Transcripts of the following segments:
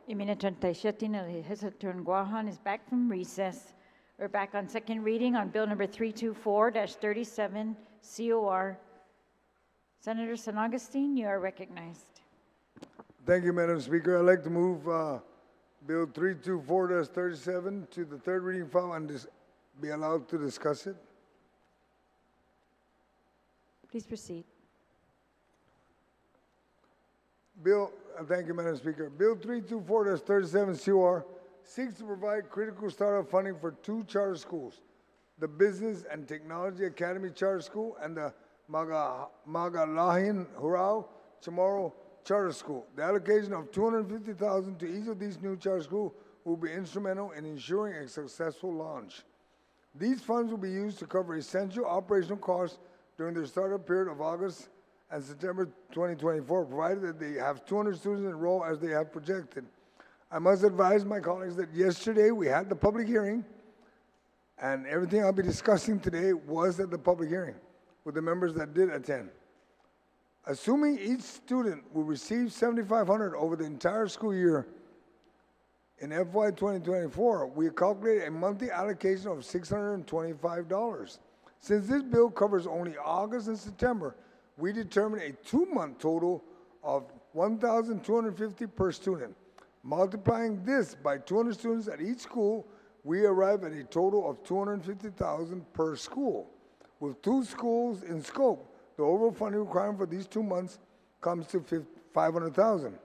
Imina 37 Liheslaturan Guåhan is back from recess. We're back on second reading on Bill number 324-37 COR. Senator San Augustine, you are recognized. Thank you, Madam Speaker. I'd like to move Bill 324-37 to the third reading file and be allowed to discuss it. Please proceed. Thank you, Madam Speaker. Bill 324-37 COR seeks to provide critical startup funding for two charter schools, the Business and Technology Academy Charter School and the Magalahin Hurao Chamorro Charter School. The allocation of $250,000 to each of these new charter schools will be instrumental in ensuring a successful launch. These funds will be used to cover essential operational costs during their startup period of August and September 2024, provided that they have 200 students enrolled as they have projected. I must advise my colleagues that yesterday we had the public hearing, and everything I'll be discussing today was at the public hearing with the members that did attend. Assuming each student will receive $7,500 over the entire school year in FY 2024, we calculate a monthly allocation of $625. Since this bill covers only August and September, we determine a 2-month total of $1,250 per student. Multiplying this by 200 students at each school, we arrive at a total of $250,000 per school. With 2 schools in scope, the overall funding requirement for these 2 months comes to $500,000.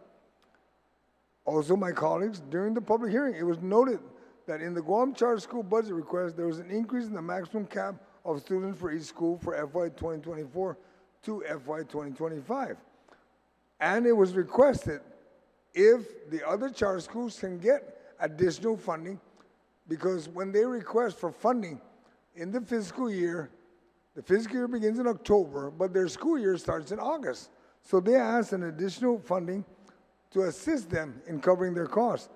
Also, my colleagues, during the public hearing, it was noted that in the Guam Charter School budget request, there was an increase in the maximum cap of students for each school for FY 2024 to FY 2025. And it was requested if the other charter schools can get additional funding, because when they request for funding in the fiscal year begins in October, but their school year starts in August. So they asked an additional funding to assist them in covering their costs.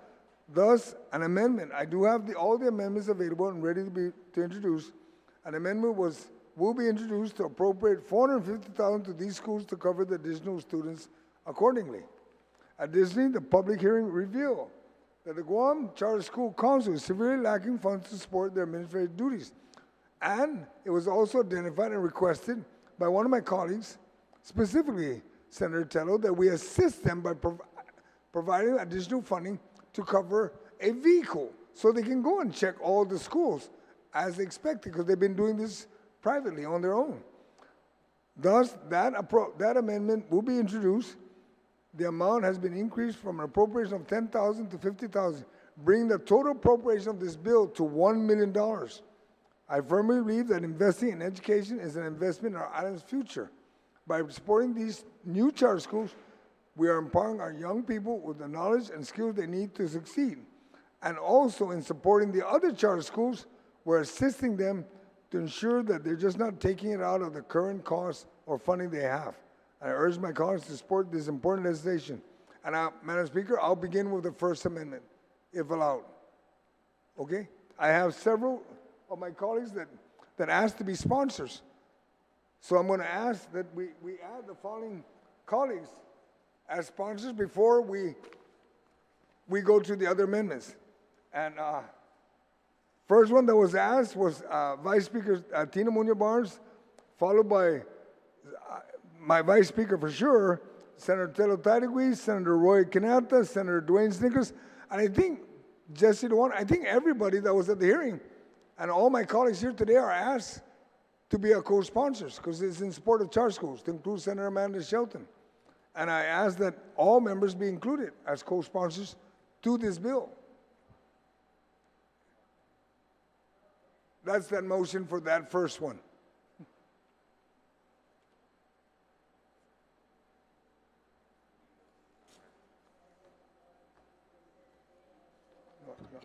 Thus, an amendment, I do have all the amendments available and ready to introduce. An amendment will be introduced to appropriate $450,000 to these schools to cover the additional students accordingly. Additionally, the public hearing revealed that the Guam Charter School Council is severely lacking funds to support their administrative duties. And it was also identified and requested by one of my colleagues, specifically Senator Tello, that we assist them by providing additional funding to cover a vehicle so they can go and check all the schools as expected, because they've been doing this privately on their own. Thus, that amendment will be introduced. The amount has been increased from an appropriation of $10,000 to $50,000, bringing the total appropriation of this bill to $1 million. I firmly believe that investing in education is an investment in our island's future. By supporting these new charter schools, we are empowering our young people with the knowledge and skills they need to succeed. And also in supporting the other charter schools, we're assisting them to ensure that they're just not taking it out of the current costs or funding they have. I urge my colleagues to support this important legislation. And Madam Speaker, I'll begin with the First Amendment, if allowed. Okay? I have several of my colleagues that asked to be sponsors. So I'm going to ask that we add the following colleagues as sponsors before we go to the other amendments. And first one that was asked was Vice Speaker Tina Munoz Barnes, followed by my Vice Speaker for sure, Senator Tello Tadigui, Senator Roy Canata, Senator Dwayne Snickers, and I think Jesse DeWan, I think everybody that was at the hearing, and all my colleagues here today are asked to be our co-sponsors, because it's in support of charter schools, to include Senator Amanda Shelton. And I ask that all members be included as co-sponsors to this bill. That's that motion for that first one.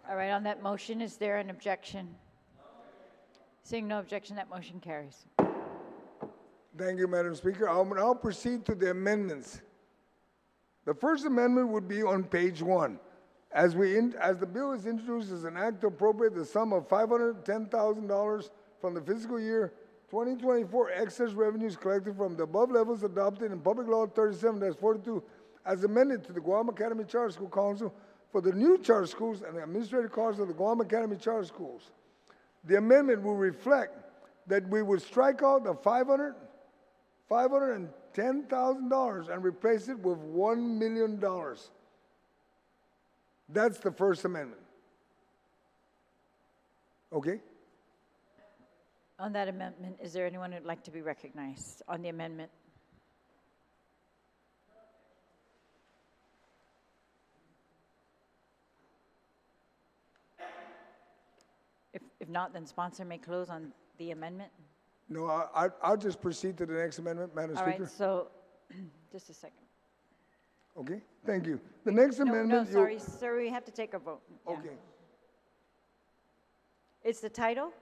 All right, on that motion, is there an objection? Seeing no objection, that motion carries. Thank you, Madam Speaker. I'll now proceed to the amendments. The first amendment would be on page 1. As the bill is introduced as an act to appropriate the sum of $510,000 from the fiscal year 2024 excess revenues collected from the above levels adopted in Public Law 37-42 as amended to the Guam Academy Charter School Council for the new charter schools and the administrative costs of the Guam Academy charter schools. The amendment will reflect that we would strike out the $510,000 and replace it with $1 million. That's the first amendment. Okay? On that amendment, is there anyone who'd like to be recognized on the amendment? If not, then sponsor may close on the amendment. No, I'll just proceed to the next amendment, Madam All Speaker. right, so, just a second. Okay, thank you. The next No, amendment. no, sorry, sir, we have to take a vote. Yeah. Okay. It's the title?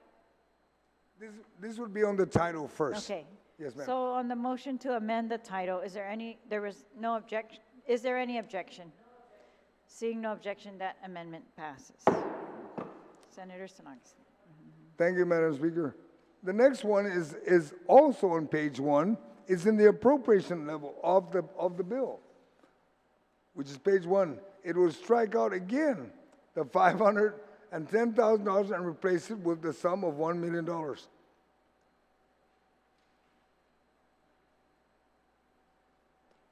This would be on the title first. Okay. Yes, ma'am. So on the motion to amend the title, there was no objection, is there any objection? Seeing no objection, that amendment passes. Senator Sinaga. Thank you, Madam Speaker. The next one is also on page 1. It's in the appropriation level of the bill, which is page 1. It will strike out again the $510,000 and replace it with the sum of $1 million.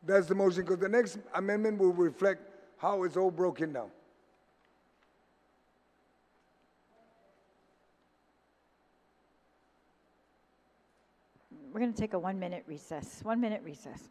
That's the motion, because the next amendment will reflect how it's all broken down. We're going to take a 1-minute recess. 1-minute recess.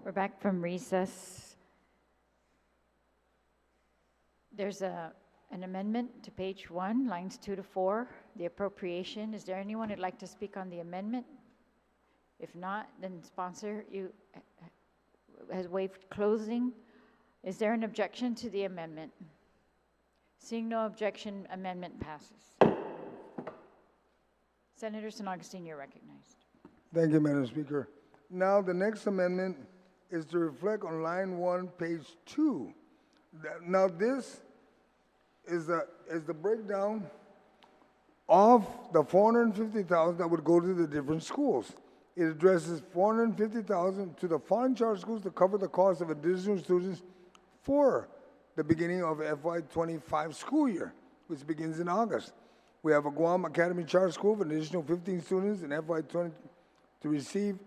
We're back from recess. There's an amendment to page 1, lines 2 to 4, the appropriation. Is there anyone who'd like to speak on the amendment? If not, then sponsor has waived closing. Is there an objection to the amendment? Seeing no objection, amendment passes. Senator San Augustine, you're recognized. Thank you, Madam Speaker. Now, the next amendment is to reflect on line 1, page 2. Now, this is the breakdown of the $450,000 that would go to the different schools. It addresses $450,000 to the foreign charter schools to cover the cost of additional students for the beginning of FY25 school year, which begins in August. We have a Guam Academy Charter School with an additional 15 students in FY20 to receive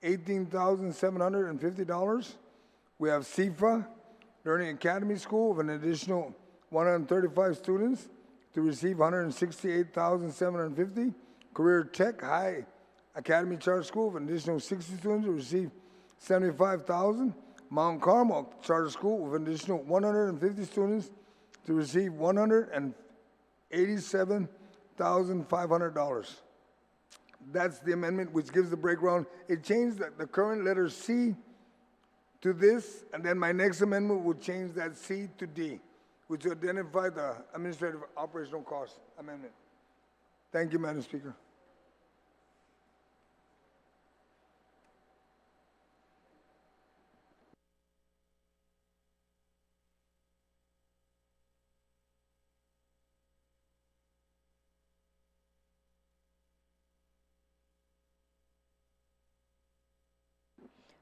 $18,750. We have CIFA Learning Academy School with an additional 135 students to receive $168,750. Career Tech High Academy Charter School with an additional 60 students to receive $75,000. Mount Carmel Charter School with an additional 150 students to receive $187,500. That's the amendment which gives the breakdown. It changed the current letter C to this, and then my next amendment would change that C to D, which would identify the administrative operational cost amendment. Thank you, Madam Speaker.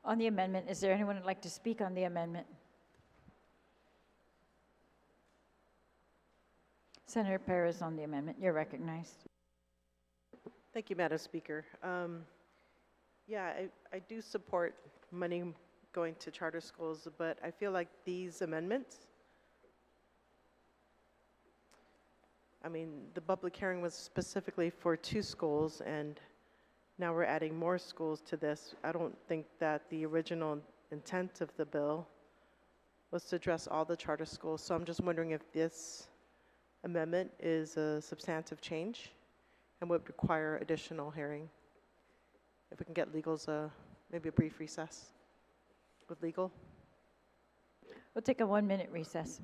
On the amendment, is there anyone who'd like to speak on the amendment? Senator Perez on the amendment, you're recognized. Thank you, Madam Speaker. Yeah, I do support money going to charter schools, but I feel like these amendments, I mean, the public hearing was specifically for 2 schools, and now we're adding more schools to this. I don't think that the original intent of the bill was to address all the charter schools. So I'm just wondering if this amendment is a substantive change and would require additional hearing. If we can get legal's, maybe a brief recess with legal. We'll take a 1-minute recess.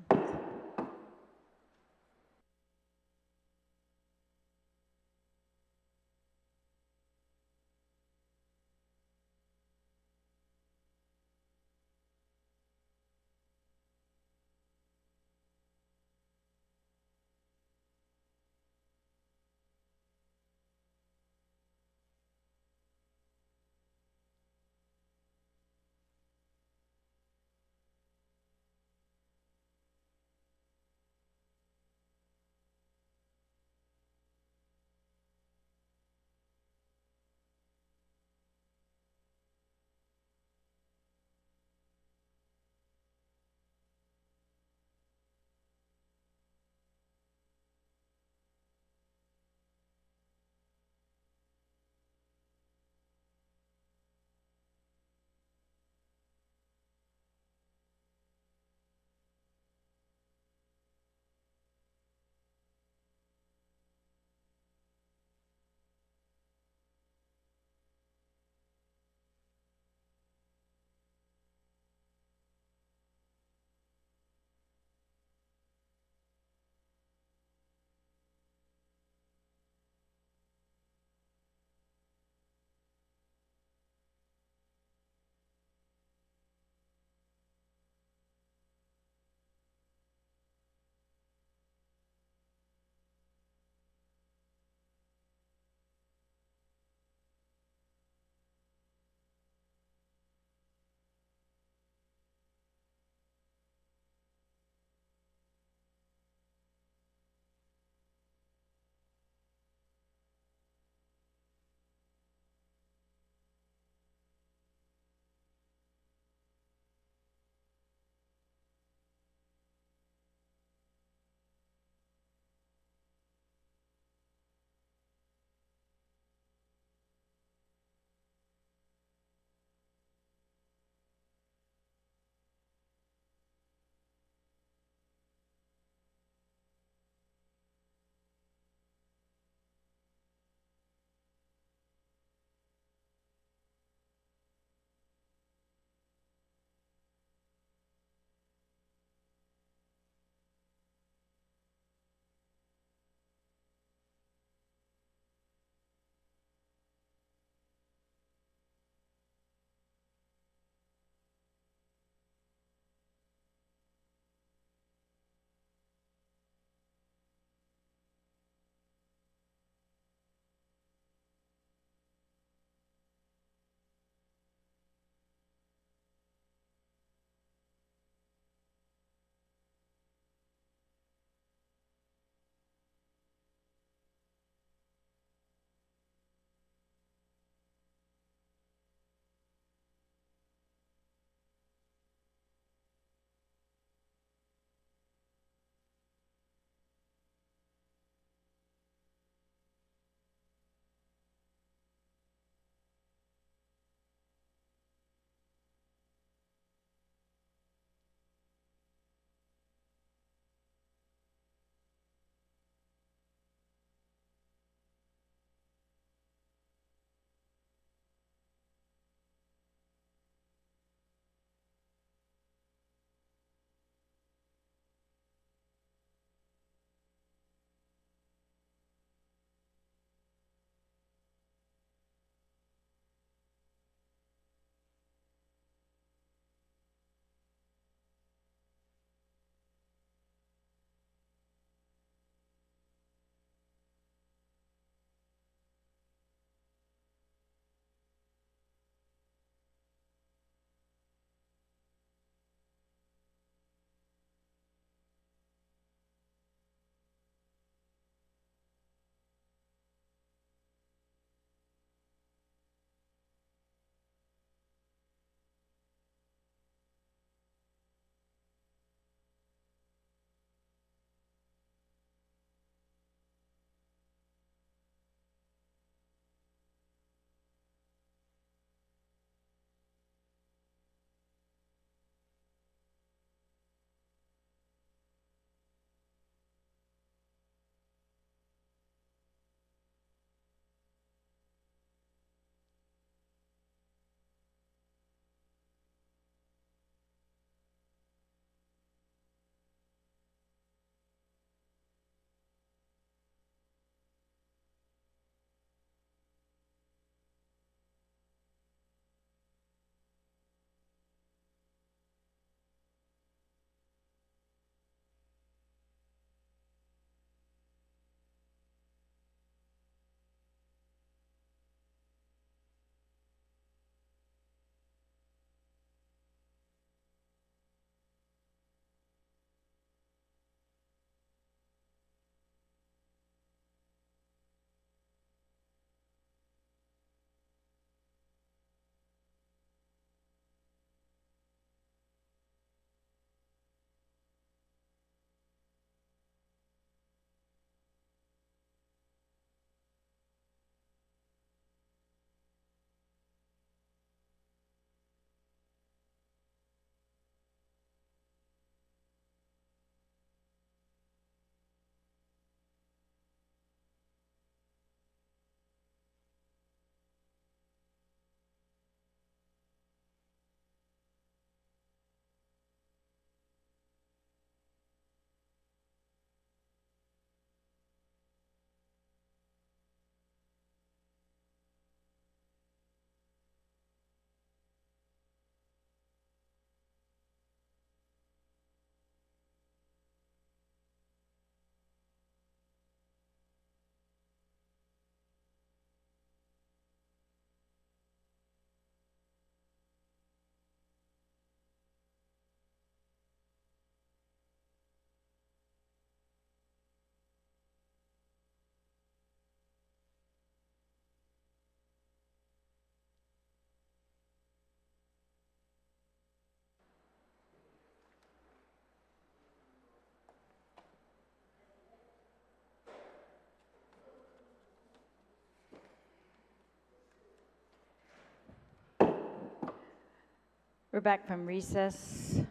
We're back from recess.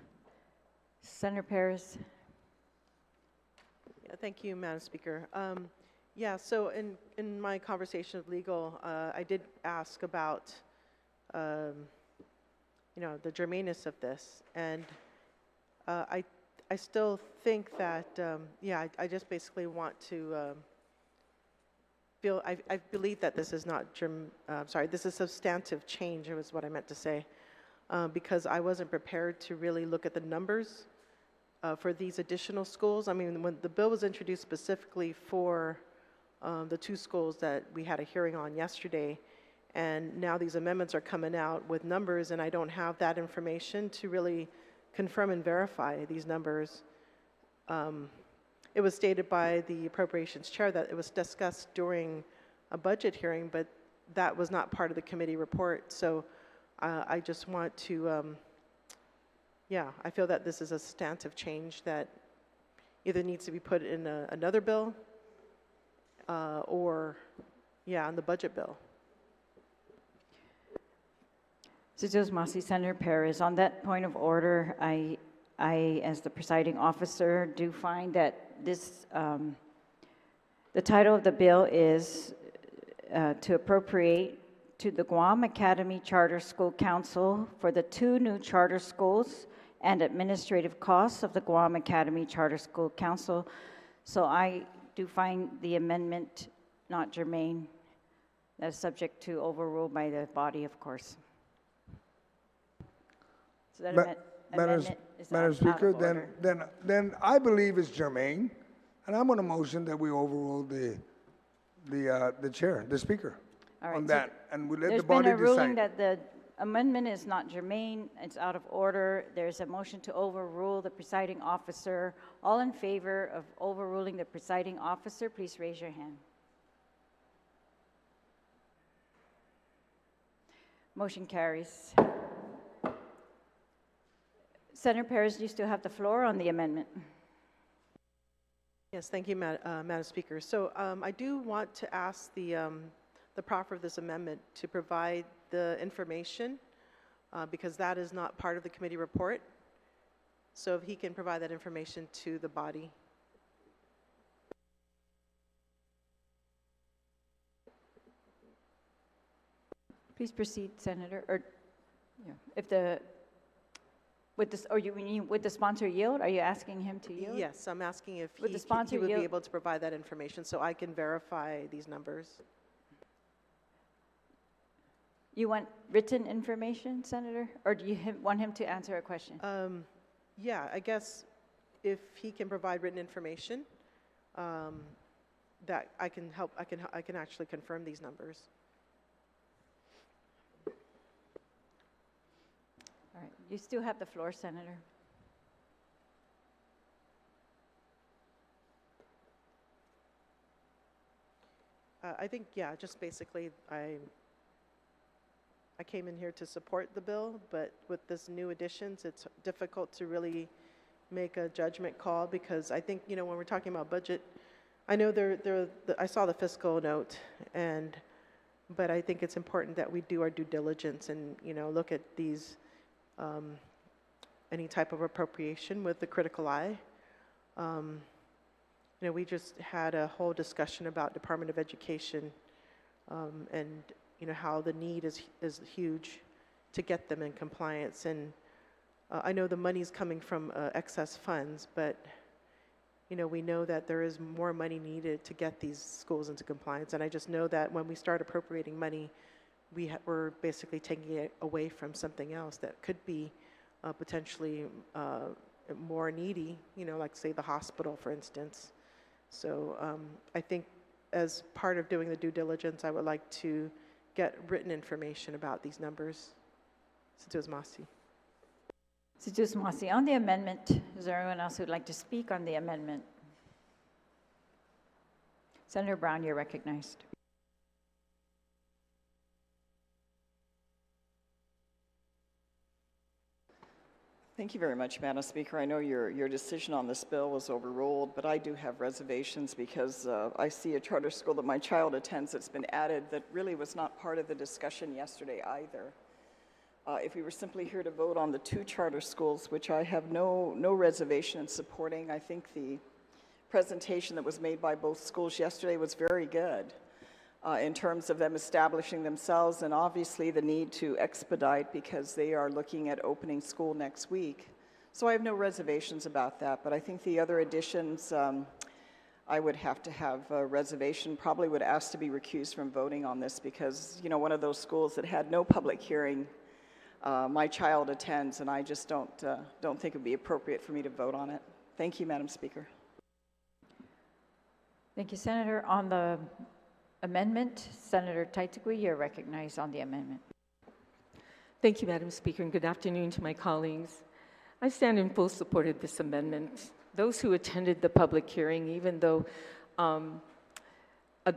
Senator Perez. Yeah, thank you, Madam Speaker. Yeah, so in my conversation with legal, I did ask about, the germaneness of this, and I still think that, I just basically want to I believe that this is not this is substantive change, was what I meant to say, because I wasn't prepared to really look at the numbers for these additional schools. I mean, when the bill was introduced specifically for the 2 schools that we had a hearing on yesterday, and now these amendments are coming out with numbers, and I don't have that information to really confirm and verify these numbers. It was stated by the appropriations chair that it was discussed during a budget hearing, but that was not part of the committee report. So I just want to, I feel that this is a substantive change that either needs to be put in another bill or, in the budget bill. Senator Perez, on that point of order, I, as the presiding officer, do find that this, the title of the bill is to appropriate to the Guam Academy Charter School Council for the 2 new charter schools and administrative costs of the Guam Academy Charter School Council. So I do find the amendment not germane. That is subject to overrule by the body, of course. So that amendment is Madam out of Speaker, order. then I believe it's germane, and I'm going to motion that we overrule the chair, the speaker, All right, on so that, and we let There's the body been a ruling decide. that the amendment is not germane, it's out of order. There's a motion to overrule the presiding officer. All in favor of overruling the presiding officer, please raise your hand. Motion carries. Senator Perez, you still have the floor on the amendment. Yes, thank you, Madam Speaker. So I do want to ask the proffer of this amendment to provide the information because that is not part of the committee report. So if he can provide that information to the body. Please proceed, Senator. Or, yeah, if the, with this, or you mean with the sponsor yield? Are you asking him to yield? Yes, I'm asking if Would the he sponsor would be yield- able to provide that information so I can verify these numbers. You want written information, Senator? Or do you want him to answer a question? Yeah, I guess if he can provide written information, that I can help. I can actually confirm these numbers. All right, you still have the floor, Senator. I think, yeah, just basically, I came in here to support the bill, but with this new additions, it's difficult to really make a judgment call because I think, when we're talking about budget, I know I saw the fiscal note, but I think it's important that we do our due diligence and, look at these, any type of appropriation with the critical eye. We just had a whole discussion about Department of Education and how the need is huge to get them in compliance. And I know the money's coming from excess funds, but we know that there is more money needed to get these schools into compliance. And I just know that when we start appropriating money, we're basically taking it away from something else that could be potentially more needy, like say the hospital, for instance. So I think as part of doing the due diligence, I would like to get written information about these numbers. Senator Masi. Senator Masi, on the amendment, is there anyone else who'd like to speak on the amendment? Senator Brown, you're recognized. Thank you very much, Madam Speaker. I know your decision on this bill was overruled, but I do have reservations because I see a charter school that my child attends that's been added that really was not part of the discussion yesterday either. if we were simply here to vote on the 2 charter schools, which I have no reservation in supporting. I think the presentation that was made by both schools yesterday was very good in terms of them establishing themselves, and obviously the need to expedite because they are looking at opening school next week. So I have no reservations about that, but I think the other additions, I would have to have a reservation, probably would ask to be recused from voting on this because, you know, one of those schools that had no public hearing, my child attends, and I just don't think it would be appropriate for me to vote on it. Thank you, Madam Speaker. Thank you, Senator. On the amendment, Senator Taitigui, you're recognized on the amendment. Thank you, Madam Speaker, and good afternoon to my colleagues. I stand in full support of this amendment. Those who attended the public hearing, even though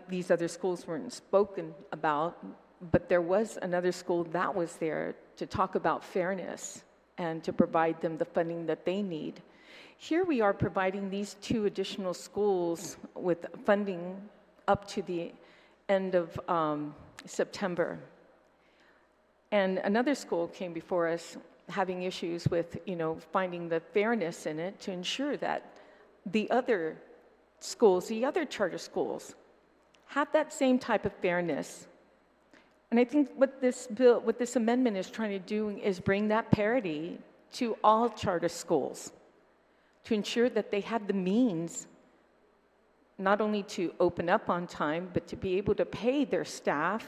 these other schools weren't spoken about, but there was another school that was there to talk about fairness and to provide them the funding that they need. Here we are providing these 2 additional schools with funding up to the end of September. And another school came before us having issues with, you know, finding the fairness in it to ensure that the other schools, the other charter schools, have that same type of fairness. And I think what this bill, what this amendment is trying to do is bring that parity to all charter schools to ensure that they have the means not only to open up on time, but to be able to pay their staff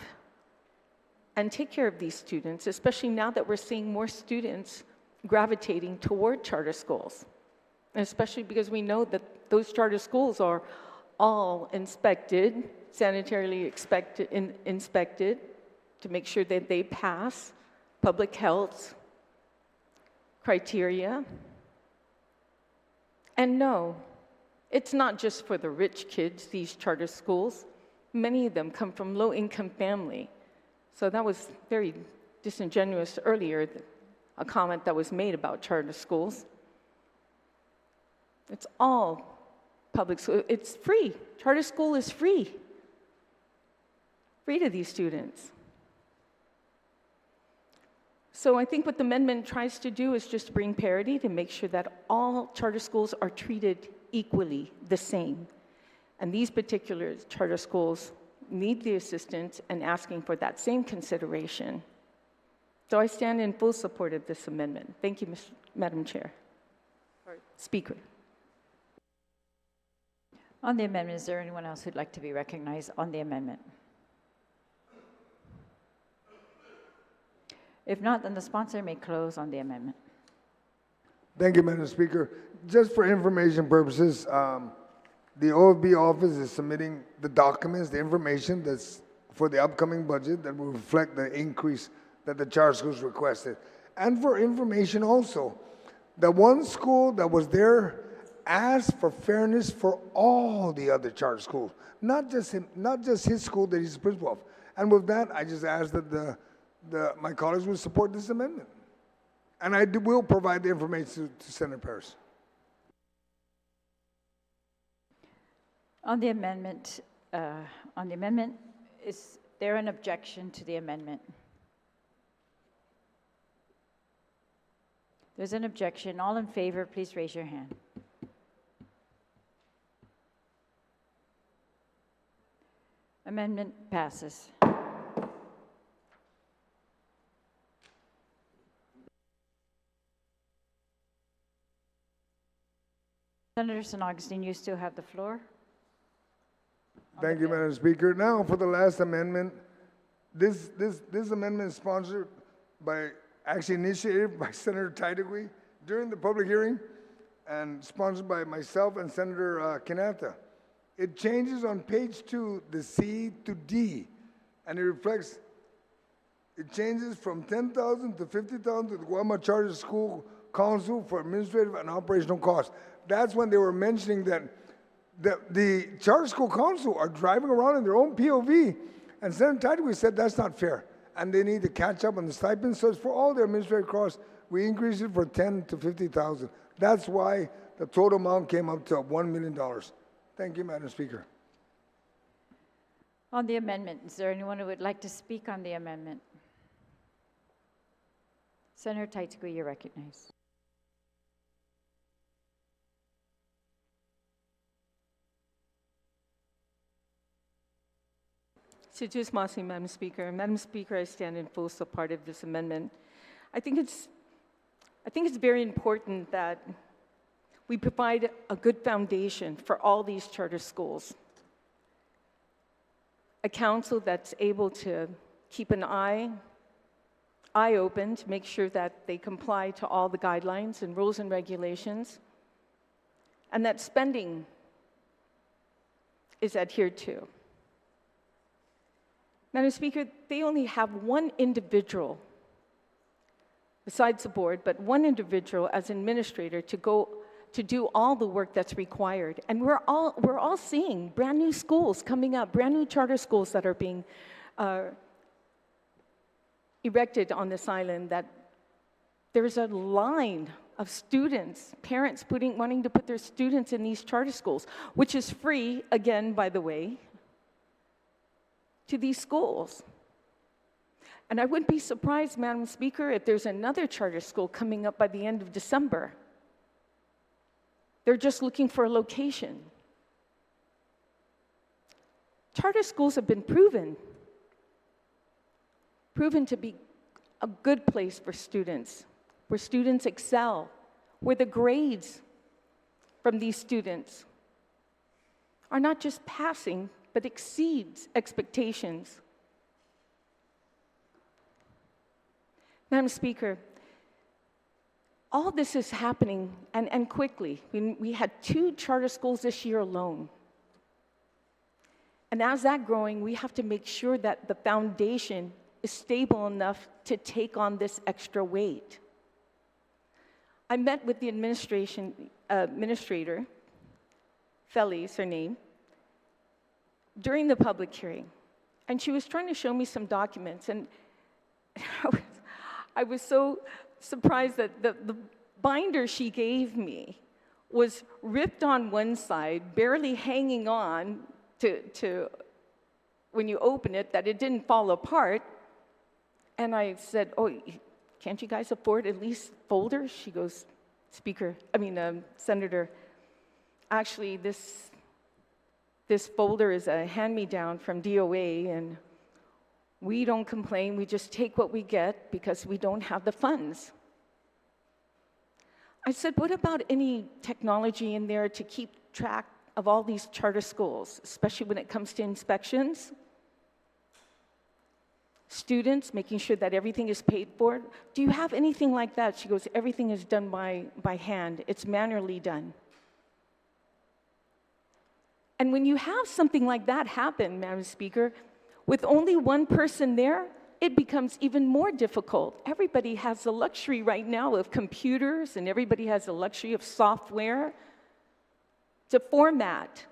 and take care of these students, especially now that we're seeing more students gravitating toward charter schools, and especially because we know that those charter schools are all inspected, sanitarily inspected to make sure that they pass public health criteria. And no, it's not just for the rich kids, these charter schools. Many of them come from low-income family. So that was very disingenuous earlier, a comment that was made about charter schools. It's all public school. It's free. Charter school is free. Free to these students. So I think what the amendment tries to do is just bring parity to make sure that all charter schools are treated equally the same. And these particular charter schools need the assistance and asking for that same consideration. So I stand in full support of this amendment. Thank you, Madam Chair. Speaker. On the amendment, is there anyone else who'd like to be recognized on the amendment? If not, then the sponsor may close on the amendment. Thank you, Madam Speaker. Just for information purposes, the OFB office is submitting the documents, the information that's for the upcoming budget that will reflect the increase that the charter schools requested. And for information also, the one school that was there asked for fairness for all the other charter schools, not just his school that he's the principal of. And with that, I just ask that my colleagues will support this amendment. And I will provide the information to Senator Paris. On the amendment, is there an objection to the amendment? There's an objection. All in favor, please raise your hand. Amendment passes. Senator San Augustine, you still have the floor. Thank you, Madam Speaker. Now, for the last amendment, this amendment is sponsored by, actually initiated by Senator Taitigui during the public hearing and sponsored by myself and Senator Kanata. It changes on page 2, the C to D, and it changes from $10,000 to $50,000 to the Guam Charter School Council for administrative and operational costs. That's when they were mentioning that the Charter School Council are driving around in their own POV, and Senator Taitigui said that's not fair, and they need to catch up on the stipends. So it's for all their administrative costs, we increased it from $10,000 to $50,000. That's why the total amount came up to $1 million. Thank you, Madam Speaker. On the amendment, is there anyone who would like to speak on the amendment? Senator Teitzke, you're recognized. Sijus Masi, Madam Speaker. Madam Speaker, I stand in full support of this amendment. I think it's very important that we provide a good foundation for all these charter schools. A council that's able to keep an eye open to make sure that they comply to all the guidelines and rules and regulations, and that spending is adhered to. Madam Speaker, they only have one individual, besides the board, but one individual as administrator to go to do all the work that's required. And we're all seeing brand new schools coming up, brand new charter schools that are being erected on this island, that there's a line of students, parents wanting to put their students in these charter schools, which is free, again, by the way, to these schools. And I wouldn't be surprised, Madam Speaker, if there's another charter school coming up by the end of December. They're just looking for a location. Charter schools have been proven to be a good place for students, where students excel, where the grades from these students are not just passing, but exceeds expectations. Madam Speaker, all this is happening, and quickly. We had 2 charter schools this year alone. And as that growing, we have to make sure that the foundation is stable enough to take on this extra weight. I met with the administrator, Feli is her name, during the public hearing, and she was trying to show me some documents, and I was so surprised that the binder she gave me was ripped on one side, barely hanging on to when you open it, that it didn't fall apart. And I said, "Oh, can't you guys afford at least folders?" She goes, Senator, actually this folder is a hand-me-down from DOA, and we don't complain, we just take what we get because we don't have the funds. I said, what about any technology in there to keep track of all these charter schools, especially when it comes to inspections? Students, making sure that everything is paid for. Do you have anything like that? She goes, everything is done by hand. It's manually done. And when you have something like that happen, Madam Speaker, with only one person there, it becomes even more difficult. Everybody has the luxury right now of computers, and everybody has the luxury of software to format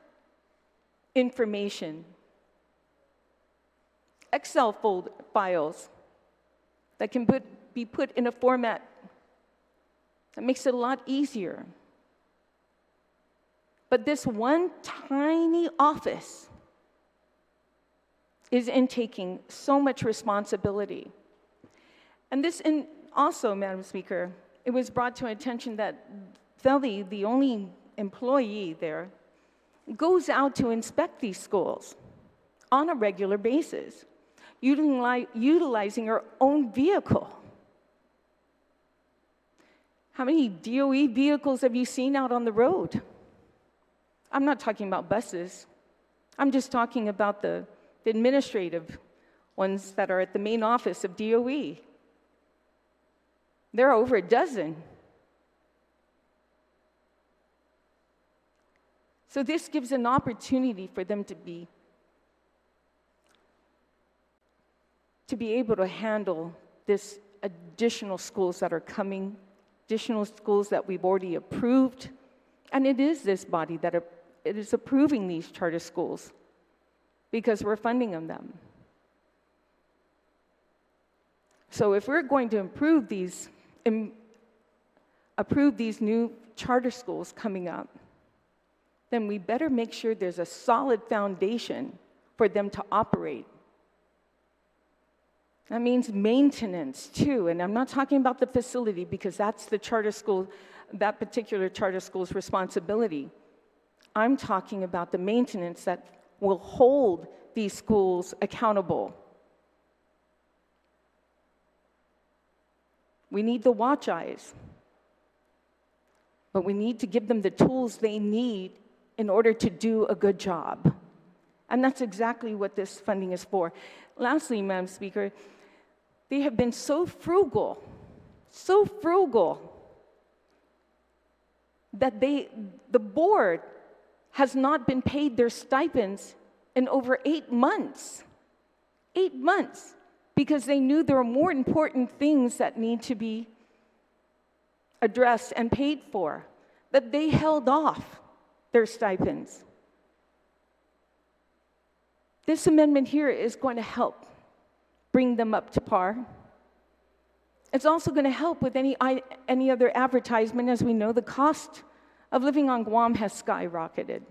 information. Excel files that can be put in a format that makes it a lot easier. But this one tiny office is intaking so much responsibility. And also, Madam Speaker, it was brought to my attention that Feli, the only employee there, goes out to inspect these schools on a regular basis, utilizing her own vehicle. How many DOE vehicles have you seen out on the road? I'm not talking about buses. I'm just talking about the administrative ones that are at the main office of DOE. There are over a dozen. So this gives an opportunity for them to be able to handle this additional schools that are coming, additional schools that we've already approved. And it is this body that it is approving these charter schools because we're funding them. So if we're going to approve these new charter schools coming up, then we better make sure there's a solid foundation for them to operate. That means maintenance too, and I'm not talking about the facility because that's the charter school, that particular charter school's responsibility. I'm talking about the maintenance that will hold these schools accountable. We need the watch eyes, but we need to give them the tools they need in order to do a good job. And that's exactly what this funding is for. Lastly, Madam Speaker, they have been so frugal, that the board has not been paid their stipends in over 8 months. 8 months, because they knew there were more important things that need to be addressed and paid for, that they held off their stipends. This amendment here is going to help bring them up to par. It's also going to help with any other advertisement. As we know, the cost of living on Guam has skyrocketed.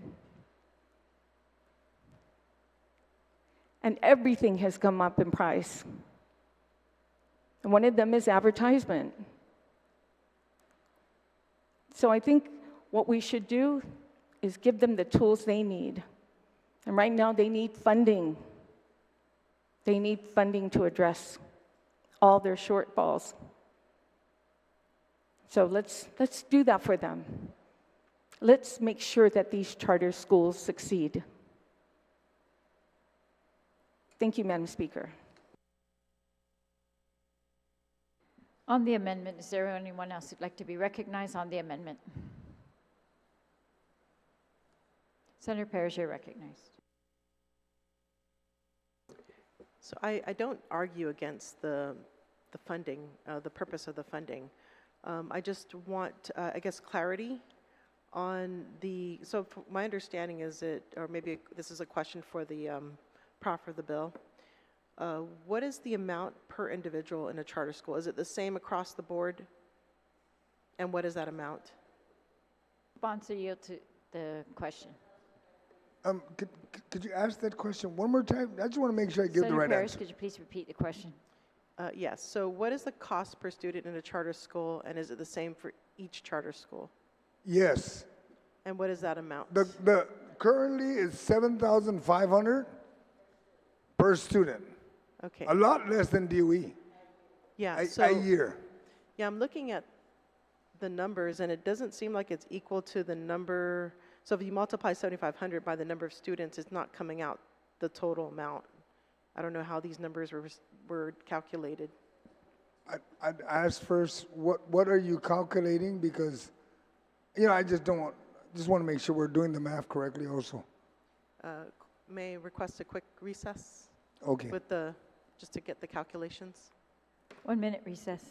And everything has come up in price. And one of them is advertisement. So I think what we should do is give them the tools they need. And right now they need funding. They need funding to address all their shortfalls. So let's do that for them. Let's make sure that these charter schools succeed. Thank you, Madam Speaker. On the amendment, is there anyone else who'd like to be recognized on the amendment? Senator Parrish, you're recognized. So I don't argue against the funding, the purpose of the funding. I just want, I guess, clarity on the, so my understanding is or maybe this is a question for the proffer of the bill. What is the amount per individual in a charter school? Is it the same across the board? And what is that amount? Sponsor, yield to the question. Could you ask that question one more time? I just want to make sure I give Senator the right Parrish, answer. could you please repeat the question? Yes, so what is the cost per student in a charter school, and is it the same for each charter school? Yes. And what is that amount? The currently is 7,500 per student. Okay. A lot less than DOE Yeah, a year. Yeah, I'm looking at the numbers, and it doesn't seem like it's equal to the number. So if you multiply 7,500 by the number of students, it's not coming out the total amount. I don't know how these numbers were calculated. I'd ask first, what are you calculating? Because, I just want to make sure we're doing the math correctly also. May I request a quick recess Okay. with just to get the calculations? 1 minute recess.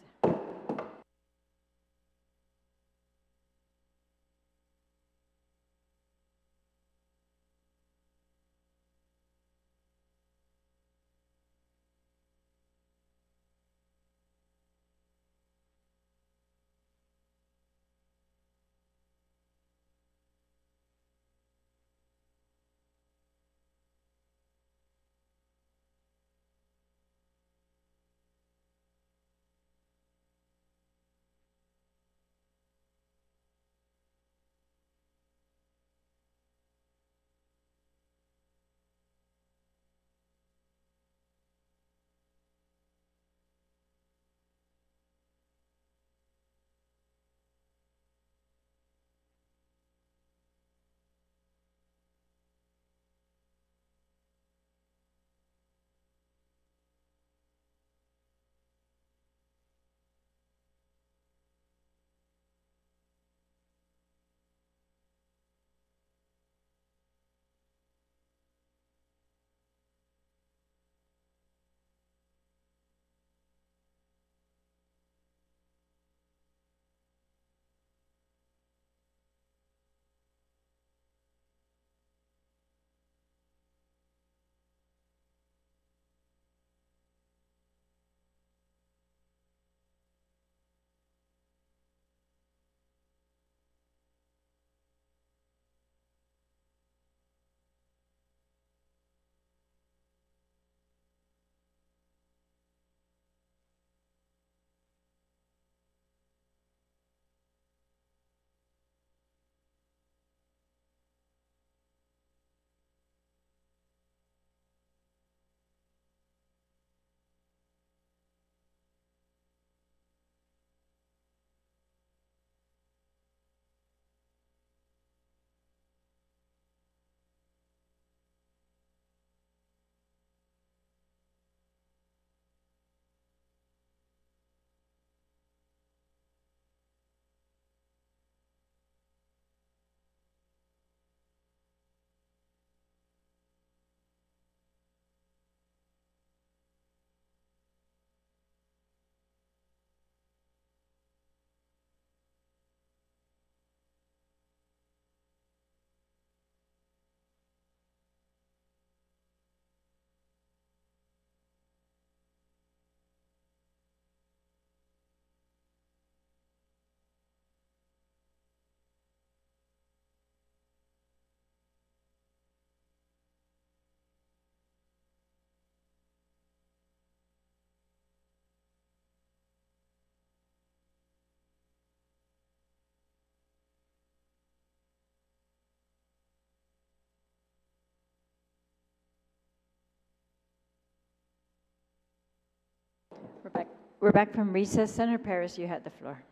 We're back from recess. Senator Paris, you had the floor.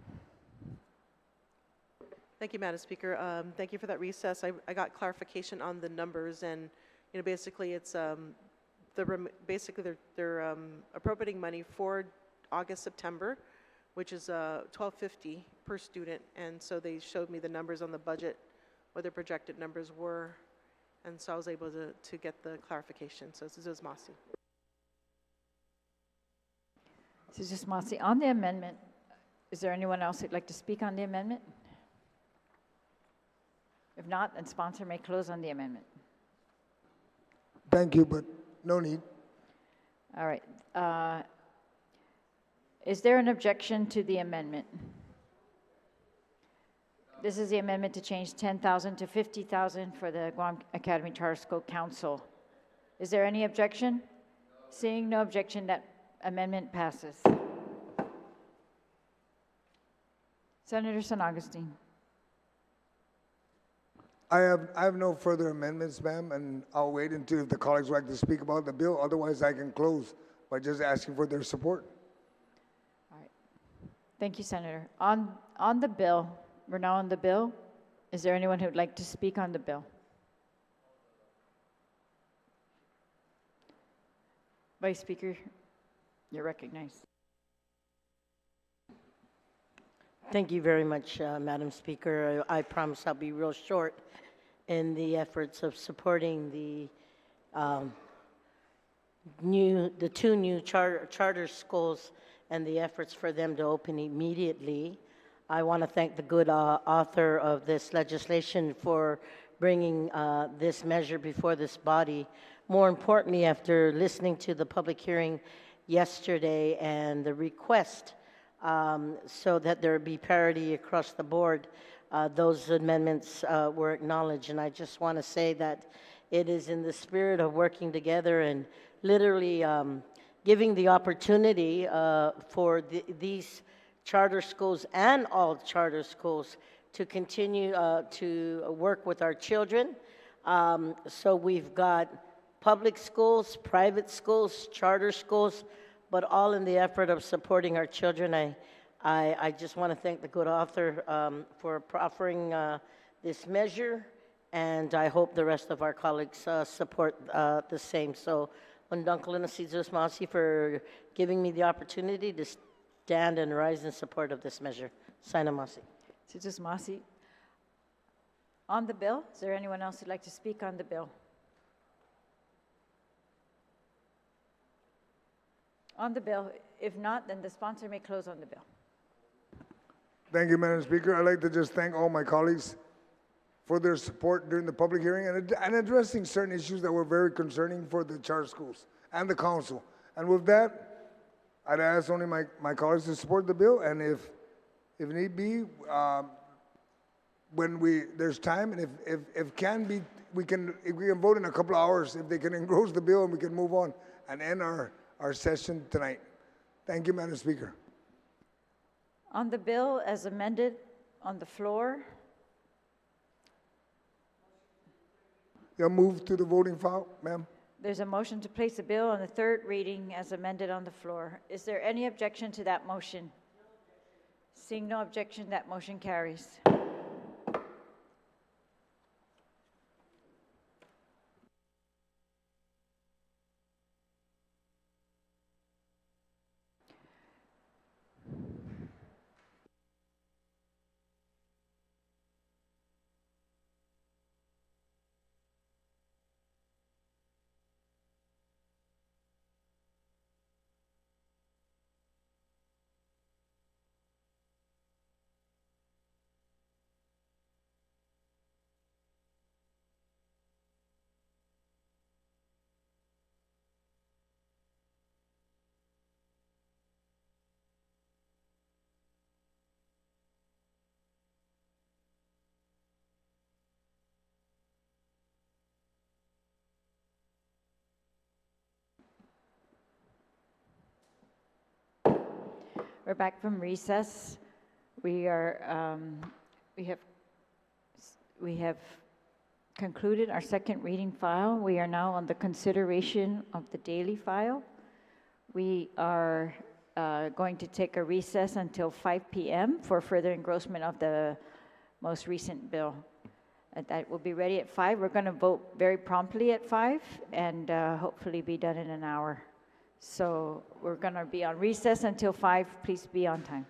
Thank you, Madam Speaker. Thank you for that recess. I got clarification on the numbers, and basically it's they're appropriating money for August, September, which is $12.50 per student, and so they showed me the numbers on the budget, what their projected numbers were, and so I was able to get the clarification. So this is Masi. This is Masi. On the amendment, is there anyone else who'd like to speak on the amendment? If not, then sponsor may close on the amendment. Thank you, but no need. All right. Is there an objection to the amendment? This is the amendment to change 10,000 to 50,000 for the Guam Academy Charter School Council. Is there any objection? Seeing no objection, that amendment passes. Senator San Augustine. I have no further amendments, ma'am, and I'll wait until if the colleagues would like to speak about the bill. Otherwise, I can close by just asking for their support. All right. Thank you, Senator. On the bill, we're now on the bill. Is there anyone who'd like to speak on the bill? Vice Speaker, you're recognized. Thank you very much, Madam Speaker. I promise I'll be real short in the efforts of supporting the two new charter schools and the efforts for them to open immediately. I want to thank the good author of this legislation for bringing this measure before this body. More importantly, after listening to the public hearing yesterday and the request so that there be parity across the board, those amendments were acknowledged. And I just want to say that it is in the spirit of working together and literally giving the opportunity for these charter schools and all charter schools to continue to work with our children. So we've got public schools, private schools, charter schools, but all in the effort of supporting our children. I just want to thank the good author for proffering this measure, and I hope the rest of our colleagues support the same. So, Undunkalina Caesar's Masi for giving me the opportunity to stand and rise in support of this measure. Saina Masi. This is Masi. On the bill, is there anyone else who'd like to speak on the bill? On the bill. If not, then the sponsor may close on the bill. Thank you, Madam Speaker. I'd like to just thank all my colleagues for their support during the public hearing and addressing certain issues that were very concerning for the charter schools and the council. And with that, I'd ask only my colleagues to support the bill, and if need be, when there's time, and if can be, we can vote in a couple of hours if they can engross the bill and we can move on and end our session tonight. Thank you, Madam Speaker. On the bill as amended on the floor, You'll move to the voting file, ma'am. there's a motion to place the bill on the third reading as amended on the floor. Is there any objection to that motion? Seeing no objection, that motion carries. We're back from recess. We have concluded our second reading file. We are now on the consideration of the daily file. We are going to take a recess until 5 p.m. for further engrossment of the most recent bill. That will be ready at 5. We're going to vote very promptly at 5 and hopefully be done in an hour. So we're going to be on recess until 5. Please be on time.